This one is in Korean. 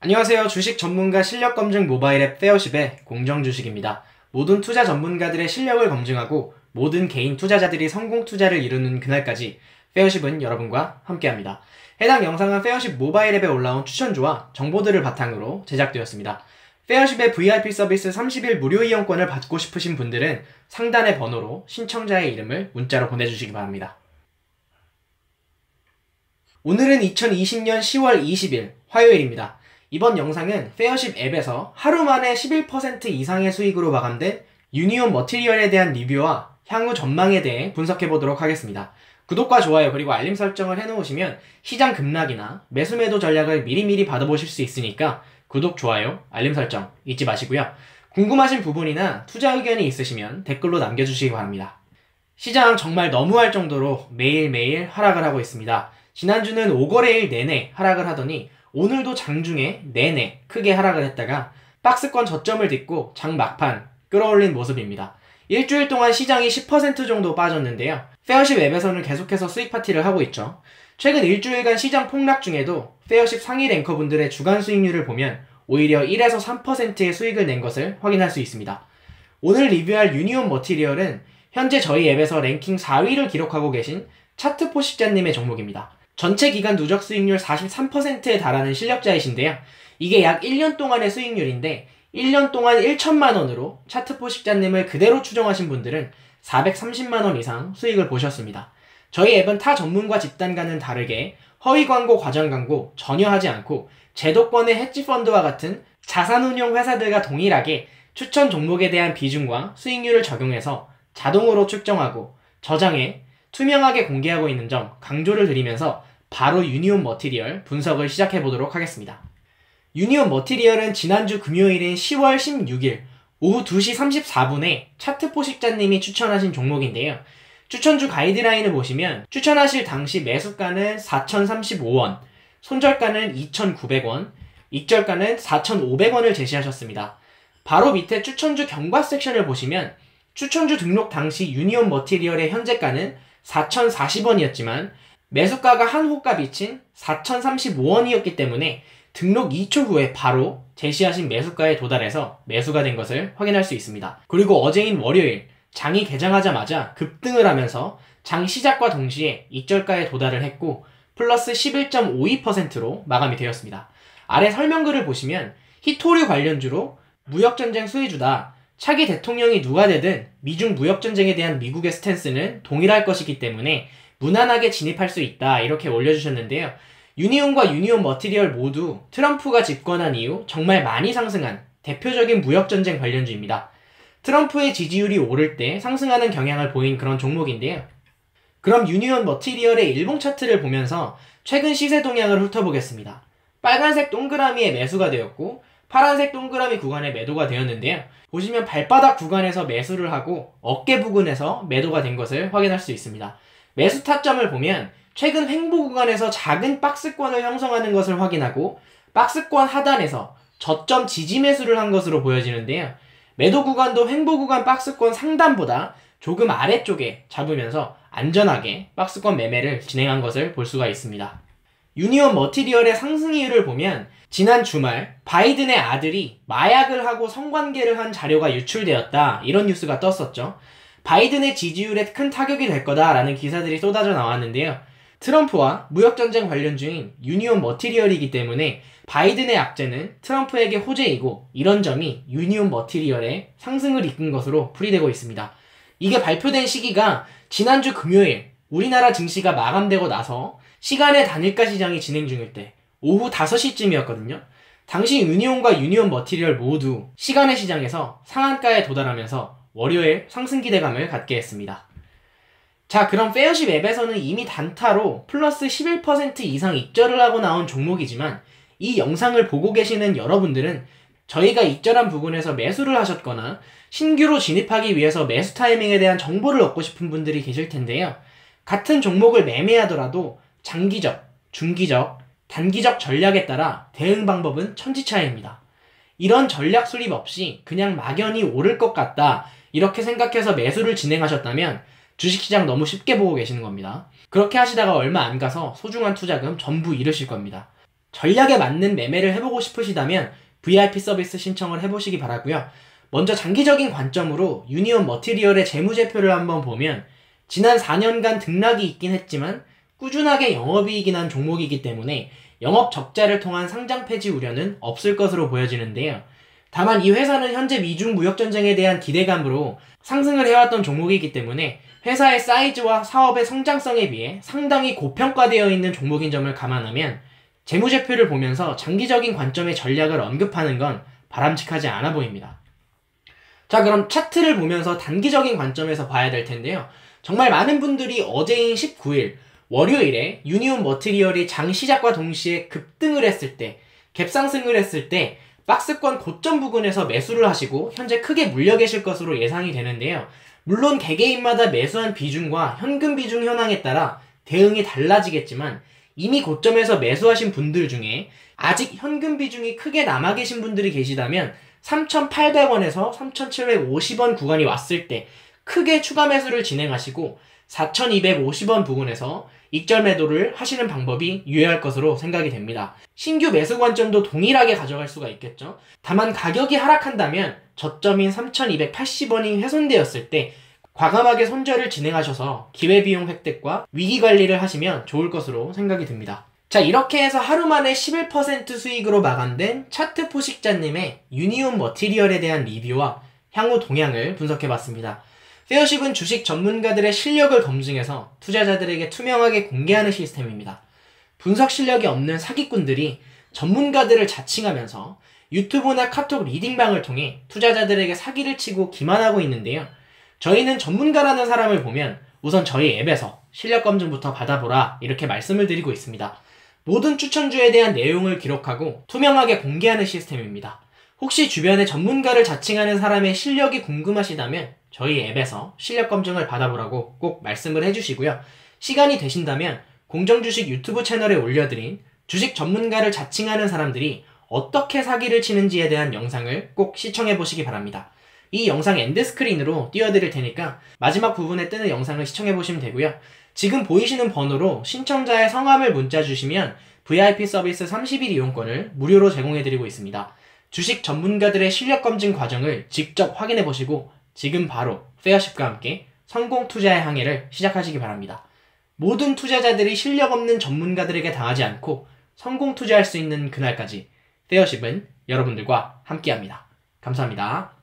안녕하세요. 주식 전문가 실력 검증 모바일 앱 페어십의 공정주식입니다. 모든 투자 전문가들의 실력을 검증하고 모든 개인 투자자들이 성공 투자를 이루는 그날까지 페어십은 여러분과 함께합니다. 해당 영상은 페어십 모바일 앱에 올라온 추천주와 정보들을 바탕으로 제작되었습니다. 페어십의 VIP 서비스 30일 무료 이용권을 받고 싶으신 분들은 상단의 번호로 신청자의 이름을 문자로 보내주시기 바랍니다. 오늘은 2020년 10월 20일 화요일입니다. 이번 영상은 페어십 앱에서 하루 만에 11% 이상의 수익으로 마감된 유니온 머티리얼에 대한 리뷰와 향후 전망에 대해 분석해보도록 하겠습니다. 구독과 좋아요 그리고 알림 설정을 해놓으시면 시장 급락이나 매수 매도 전략을 미리미리 받아보실 수 있으니까 구독, 좋아요, 알림 설정 잊지 마시고요. 궁금하신 부분이나 투자 의견이 있으시면 댓글로 남겨주시기 바랍니다. 시장 정말 너무할 정도로 매일매일 하락을 하고 있습니다. 지난주는 5거래일 내내 하락을 하더니 오늘도 장중에 내내 크게 하락을 했다가 박스권 저점을 딛고 장 막판 끌어올린 모습입니다. 일주일 동안 시장이 10% 정도 빠졌는데요. 페어십 앱에서는 계속해서 수익 파티를 하고 있죠. 최근 일주일간 시장 폭락 중에도 페어십 상위 랭커분들의 주간 수익률을 보면 오히려 1에서 3%의 수익을 낸 것을 확인할 수 있습니다. 오늘 리뷰할 유니온 머티리얼은 현재 저희 앱에서 랭킹 4위를 기록하고 계신 차트 포식자님의 종목입니다. 전체 기간 누적 수익률 43%에 달하는 실력자이신데요. 이게 약 1년 동안의 수익률인데 1년 동안 1천만원으로 차트 포식자님을 그대로 추정하신 분들은 430만원 이상 수익을 보셨습니다. 저희 앱은 타 전문가 집단과는 다르게 허위 광고, 과장 광고 전혀 하지 않고 제도권의 헤지펀드와 같은 자산운용 회사들과 동일하게 추천 종목에 대한 비중과 수익률을 적용해서 자동으로 측정하고 저장해 투명하게 공개하고 있는 점 강조를 드리면서 바로 유니온 머티리얼 분석을 시작해보도록 하겠습니다. 유니온 머티리얼은 지난주 금요일인 10월 16일 오후 2시 34분에 차트 포식자님이 추천하신 종목인데요. 추천주 가이드라인을 보시면 추천하실 당시 매수가는 4,035원, 손절가는 2,900원, 익절가는 4,500원을 제시하셨습니다. 바로 밑에 추천주 경과 섹션을 보시면 추천주 등록 당시 유니온 머티리얼의 현재가는 4,040원이었지만 매수가가 한 호가 비친 4,035원이었기 때문에 등록 2초 후에 바로 제시하신 매수가에 도달해서 매수가 된 것을 확인할 수 있습니다. 그리고 어제인 월요일 장이 개장하자마자 급등을 하면서 장 시작과 동시에 익절가에 도달을 했고 플러스 11.52%로 마감이 되었습니다. 아래 설명글을 보시면 히토류 관련주로 무역전쟁 수혜주다. 차기 대통령이 누가 되든 미중 무역전쟁에 대한 미국의 스탠스는 동일할 것이기 때문에 무난하게 진입할 수 있다 이렇게 올려주셨는데요. 유니온과 유니온 머티리얼 모두 트럼프가 집권한 이후 정말 많이 상승한 대표적인 무역전쟁 관련주입니다. 트럼프의 지지율이 오를 때 상승하는 경향을 보인 그런 종목인데요. 그럼 유니온 머티리얼의 일봉 차트를 보면서 최근 시세 동향을 훑어보겠습니다. 빨간색 동그라미에 매수가 되었고 파란색 동그라미 구간에 매도가 되었는데요. 보시면 발바닥 구간에서 매수를 하고 어깨 부근에서 매도가 된 것을 확인할 수 있습니다. 매수 타점을 보면 최근 횡보 구간에서 작은 박스권을 형성하는 것을 확인하고 박스권 하단에서 저점 지지 매수를 한 것으로 보여지는데요. 매도 구간도 횡보 구간 박스권 상단보다 조금 아래쪽에 잡으면서 안전하게 박스권 매매를 진행한 것을 볼 수가 있습니다. 유니온 머티리얼의 상승 이유를 보면 지난 주말 바이든의 아들이 마약을 하고 성관계를 한 자료가 유출되었다 이런 뉴스가 떴었죠. 바이든의 지지율에 큰 타격이 될 거다라는 기사들이 쏟아져 나왔는데요. 트럼프와 무역전쟁 관련주인 유니온 머티리얼이기 때문에 바이든의 악재는 트럼프에게 호재이고 이런 점이 유니온 머티리얼의 상승을 이끈 것으로 풀이되고 있습니다. 이게 발표된 시기가 지난주 금요일 우리나라 증시가 마감되고 나서 시간의 단일가 시장이 진행 중일 때 오후 5시쯤이었거든요. 당시 유니온과 유니온 머티리얼 모두 시간의 시장에서 상한가에 도달하면서 월요일 상승 기대감을 갖게 했습니다. 자, 그럼 페어십 앱에서는 이미 단타로 플러스 11% 이상 익절을 하고 나온 종목이지만 이 영상을 보고 계시는 여러분들은 저희가 익절한 부분에서 매수를 하셨거나 신규로 진입하기 위해서 매수 타이밍에 대한 정보를 얻고 싶은 분들이 계실 텐데요. 같은 종목을 매매하더라도 장기적, 중기적, 단기적 전략에 따라 대응 방법은 천지차이입니다. 이런 전략 수립 없이 그냥 막연히 오를 것 같다 이렇게 생각해서 매수를 진행하셨다면 주식시장 너무 쉽게 보고 계시는 겁니다. 그렇게 하시다가 얼마 안 가서 소중한 투자금 전부 잃으실 겁니다. 전략에 맞는 매매를 해보고 싶으시다면 VIP 서비스 신청을 해보시기 바라고요. 먼저 장기적인 관점으로 유니온 머티리얼의 재무제표를 한번 보면 지난 4년간 등락이 있긴 했지만 꾸준하게 영업이익이 난 종목이기 때문에 영업 적자를 통한 상장 폐지 우려는 없을 것으로 보여지는데요. 다만 이 회사는 현재 미중 무역전쟁에 대한 기대감으로 상승을 해왔던 종목이기 때문에 회사의 사이즈와 사업의 성장성에 비해 상당히 고평가되어 있는 종목인 점을 감안하면 재무제표를 보면서 장기적인 관점의 전략을 언급하는 건 바람직하지 않아 보입니다. 자, 그럼 차트를 보면서 단기적인 관점에서 봐야 될 텐데요. 정말 많은 분들이 어제인 19일 월요일에 유니온 머티리얼이 장 시작과 동시에 급등을 했을 때, 갭상승을 했을 때 박스권 고점 부근에서 매수를 하시고 현재 크게 물려 계실 것으로 예상이 되는데요. 물론 개개인마다 매수한 비중과 현금 비중 현황에 따라 대응이 달라지겠지만 이미 고점에서 매수하신 분들 중에 아직 현금 비중이 크게 남아 계신 분들이 계시다면 3,800원에서 3,750원 구간이 왔을 때 크게 추가 매수를 진행하시고 4,250원 부근에서 익절 매도를 하시는 방법이 유효할 것으로 생각이 됩니다. 신규 매수 관점도 동일하게 가져갈 수가 있겠죠. 다만 가격이 하락한다면 저점인 3,280원이 훼손되었을 때 과감하게 손절을 진행하셔서 기회비용 획득과 위기관리를 하시면 좋을 것으로 생각이 듭니다. 자, 이렇게 해서 하루 만에 11% 수익으로 마감된 차트 포식자님의 유니온 머티리얼에 대한 리뷰와 향후 동향을 분석해봤습니다. 페어십은 주식 전문가들의 실력을 검증해서 투자자들에게 투명하게 공개하는 시스템입니다. 분석 실력이 없는 사기꾼들이 전문가들을 자칭하면서 유튜브나 카톡 리딩방을 통해 투자자들에게 사기를 치고 기만하고 있는데요. 저희는 전문가라는 사람을 보면 우선 저희 앱에서 실력 검증부터 받아보라 이렇게 말씀을 드리고 있습니다. 모든 추천주에 대한 내용을 기록하고 투명하게 공개하는 시스템입니다. 혹시 주변에 전문가를 자칭하는 사람의 실력이 궁금하시다면 저희 앱에서 실력 검증을 받아보라고 꼭 말씀을 해주시고요. 시간이 되신다면 공정주식 유튜브 채널에 올려드린 주식 전문가를 자칭하는 사람들이 어떻게 사기를 치는지에 대한 영상을 꼭 시청해보시기 바랍니다. 이 영상 엔드스크린으로 띄워드릴 테니까 마지막 부분에 뜨는 영상을 시청해보시면 되고요. 지금 보이시는 번호로 신청자의 성함을 문자 주시면 VIP 서비스 30일 이용권을 무료로 제공해드리고 있습니다. 주식 전문가들의 실력 검증 과정을 직접 확인해보시고 지금 바로 페어십과 함께 성공 투자의 항해를 시작하시기 바랍니다. 모든 투자자들이 실력 없는 전문가들에게 당하지 않고 성공 투자할 수 있는 그날까지 페어십은 여러분들과 함께합니다. 감사합니다.